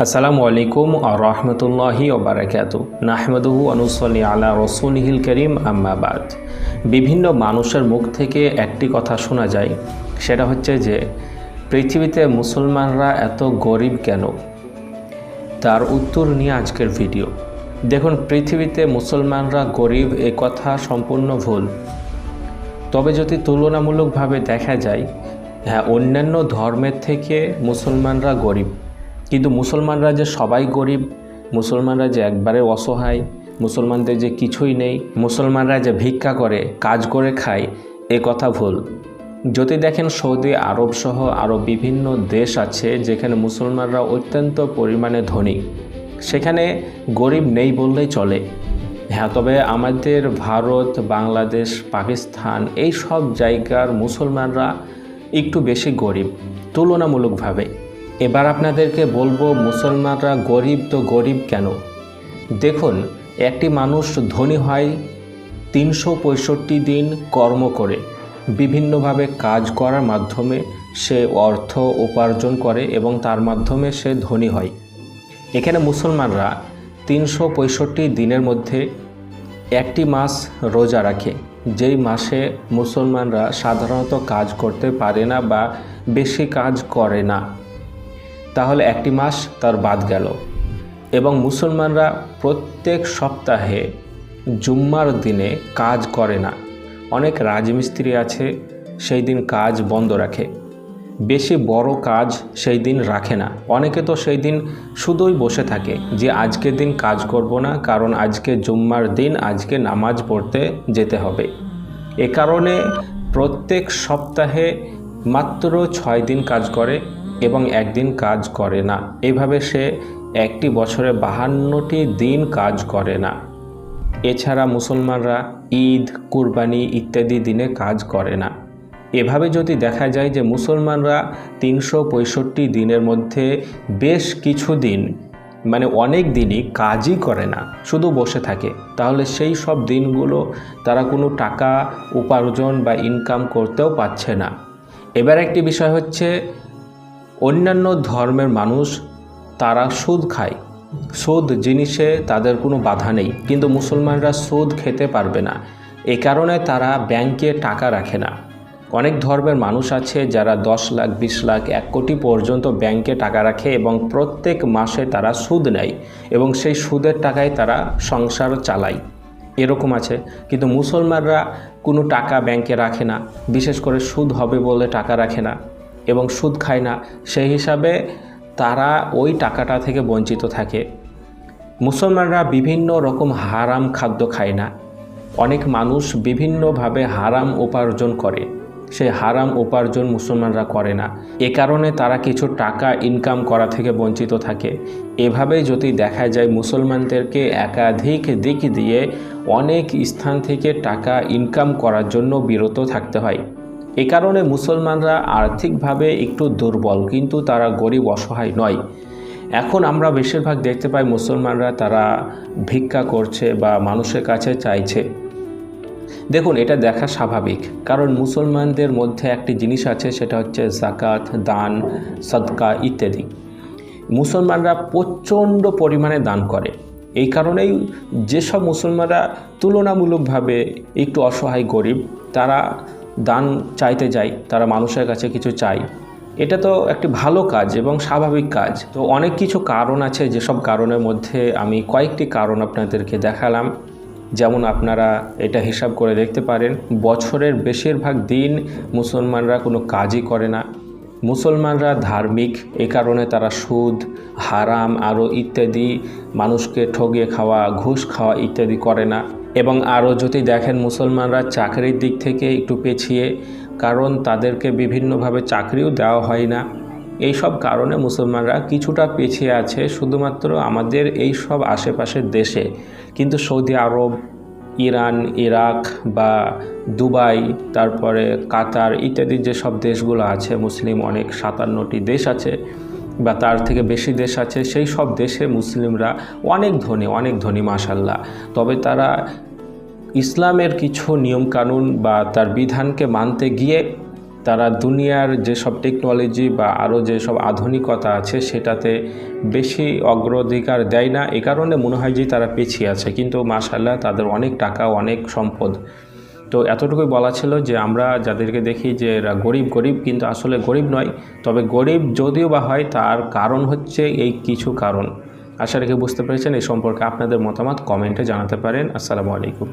আসসালামু আলাইকুম ওয়া রাহমাতুল্লাহি ওয়া বারাকাতুহু নাহমাদুহু ওয়া নুসাল্লি আলা রাসূলিহিল কারীম আম্মা বাদ। বিভিন্ন মানুষের মুখ থেকে একটি কথা শোনা যায়, সেটা হচ্ছে যে পৃথিবীতে মুসলমানরা এত গরিব কেন। তার উত্তর নিয়ে আজকের ভিডিও। দেখুন, পৃথিবীতে মুসলমানরা গরিব এ কথা সম্পূর্ণ ভুল। তবে যদি তুলনামূলকভাবে দেখা যায়, হ্যাঁ, অন্যান্য ধর্মের থেকে মুসলমানরা গরিব, কিন্তু মুসলমানরা যে সবাই গরিব, মুসলমানরা যে একবারে অসহায়, মুসলমানদের যে কিছুই নেই, মুসলমানরা যে ভিক্ষা করে কাজ করে খায়, এ কথা ভুল। যদি দেখেন সৌদি আরব সহ আরও বিভিন্ন দেশ আছে যেখানে মুসলমানরা অত্যন্ত পরিমাণে ধনী, সেখানে গরিব নেই বললেই চলে। হ্যাঁ, তবে আমাদের ভারত, বাংলাদেশ, পাকিস্তান এই সব জায়গার মুসলমানরা একটু বেশি গরিব তুলনামূলকভাবে। এবার আপনাদেরকে বলবো, মুসলমানরা গরিব তো গরিব কেন। দেখুন, একটি মানুষ ধনী হয় 365 দিন কর্ম করে, বিভিন্নভাবে কাজ করার মাধ্যমে সে অর্থ উপার্জন করে এবং তার মাধ্যমে সে ধনী হয়। এখানে মুসলমানরা 365 দিনের মধ্যে একটি মাস রোজা রাখে, যেই মাসে মুসলমানরা সাধারণত কাজ করতে পারে না বা বেশি কাজ করে না। তাহলে একটি মাস তার বাদ গেল। এবং মুসলমানরা প্রত্যেক সপ্তাহে জুম্মার দিনে কাজ করে না। অনেক রাজমিস্ত্রি আছে, সেই দিন কাজ বন্ধ রাখে, বেশি বড় কাজ সেই দিন রাখে না। অনেকে তো সেই দিন শুধুই বসে থাকে যে আজকের দিন কাজ করব না, কারণ আজকে জুম্মার দিন, আজকে নামাজ পড়তে যেতে হবে। এ কারণে প্রত্যেক সপ্তাহে মাত্র 6 দিন কাজ করে এবং একদিন কাজ করে না। এভাবে সে একটি বছরে 52টি দিন কাজ করে না। এছাড়া মুসলমানরা ঈদ, কুরবানি ইত্যাদি দিনে কাজ করে না। এভাবে যদি দেখা যায় যে মুসলমানরা 365 দিনের মধ্যে বেশ কিছু দিন, মানে অনেক দিনই কাজই করে না, শুধু বসে থাকে, তাহলে সেই সব দিনগুলো তারা কোনো টাকা উপার্জন বা ইনকাম করতেও পারছে না। এবার একটি বিষয় হচ্ছে, অন্যান্য ধর্মের মানুষ তারা সুদ খায়, সুদ জিনিসে তাদের কোনো বাধা নেই, কিন্তু মুসলমানরা সুদ খেতে পারবে না। এ কারণে তারা ব্যাংকে টাকা রাখে না। অনেক ধর্মের মানুষ আছে যারা 10 লাখ, 20 লাখ, 1 কোটি পর্যন্ত ব্যাংকে টাকা রাখে এবং প্রত্যেক মাসে তারা সুদ নেয় এবং সেই সুদের টাকায় তারা সংসার চালায়, এরকম আছে। কিন্তু মুসলমানরা কোনো টাকা ব্যাংকে রাখে না, বিশেষ করে সুদ হবে বলে টাকা রাখে না এবং সুদ খায় না। সেই হিসাবে তারা ওই টাকাটা থেকে বঞ্চিত থাকে। মুসলমানরা বিভিন্ন রকম হারাম খাদ্য খায় না। অনেক মানুষ বিভিন্নভাবে হারাম উপার্জন করে, সেই হারাম উপার্জন মুসলমানরা করে না। এ কারণে তারা কিছু টাকা ইনকাম করা থেকে বঞ্চিত থাকে। এভাবেই যদি দেখা যায়, মুসলমানদেরকে একাধিক দিক দিয়ে অনেক স্থান থেকে টাকা ইনকাম করার জন্য বিরত থাকতে হয়। এ কারণে মুসলমানরা আর্থিকভাবে একটু দুর্বল, কিন্তু তারা গরিব অসহায় নয়। এখন আমরা বেশিরভাগ দেখতে পাই মুসলমানরা তারা ভিক্ষা করছে বা মানুষের কাছে চাইছে। দেখুন, এটা দেখা স্বাভাবিক, কারণ মুসলমানদের মধ্যে একটি জিনিস আছে, সেটা হচ্ছে যাকাত, দান, সদকা ইত্যাদি। মুসলমানরা প্রচণ্ড পরিমাণে দান করে। এই কারণেই যেসব মুসলমানরা তুলনামূলকভাবে একটু অসহায়, গরিব, তারা দান চাইতে যায়, তারা মানুষের কাছে কিছু চায়। এটা তো একটি ভালো কাজ এবং স্বাভাবিক কাজ। তো অনেক কিছু কারণ আছে, যেসব কারণের মধ্যে আমি কয়েকটি কারণ আপনাদেরকে দেখালাম। যেমন আপনারা এটা হিসাব করে দেখতে পারেন, বছরের বেশিরভাগ দিন মুসলমানরা কোনো কাজই করে না। মুসলমানরা ধার্মিক, এই কারণে তারা সুদ, হারাম আরও ইত্যাদি, মানুষকে ঠগিয়ে খাওয়া, ঘুষ খাওয়া ইত্যাদি করে না। এবং আরও যদি দেখেন, মুসলমানরা চাকরির দিক থেকে একটু পেছিয়ে, কারণ তাদেরকে বিভিন্নভাবে চাকরিও দেওয়া হয় না। এই সব কারণে মুসলমানরা কিছুটা পিছিয়ে আছে শুধুমাত্র আমাদের এই সব আশেপাশের দেশে। কিন্তু সৌদি আরব, ইরান, ইরাক বা দুবাই, তারপরে কাতার ইত্যাদি যেসব দেশগুলো আছে, মুসলিম অনেক 57টি দেশ আছে বা তার থেকে বেশি দেশ আছে, সেই সব দেশে মুসলিমরা অনেক ধনী মাশাআল্লাহ। তবে তারা ইসলামের কিছু নিয়মকানুন বা তার বিধানকে মানতে গিয়ে তারা দুনিয়ার যেসব টেকনোলজি বা আরও যেসব আধুনিকতা আছে সেটাতে বেশি অগ্রাধিকার দেয় না। এ কারণে মনে হয় যে তারা পিছিয়ে আছে, কিন্তু মাশাআল্লাহ তাদের অনেক টাকা, অনেক সম্পদ। তো এতটুকুই বলা ছিল যে আমরা যাদেরকে দেখি যে এরা গরিব কিন্তু আসলে গরিব নয়, তবে গরিব যদিও বা হয় তার কারণ হচ্ছে এই কিছু কারণ। আশা রেখে বুঝতে পেরেছেন। এই সম্পর্কে আপনাদের মতামত কমেন্টে জানাতে পারেন। আসসালামু আলাইকুম।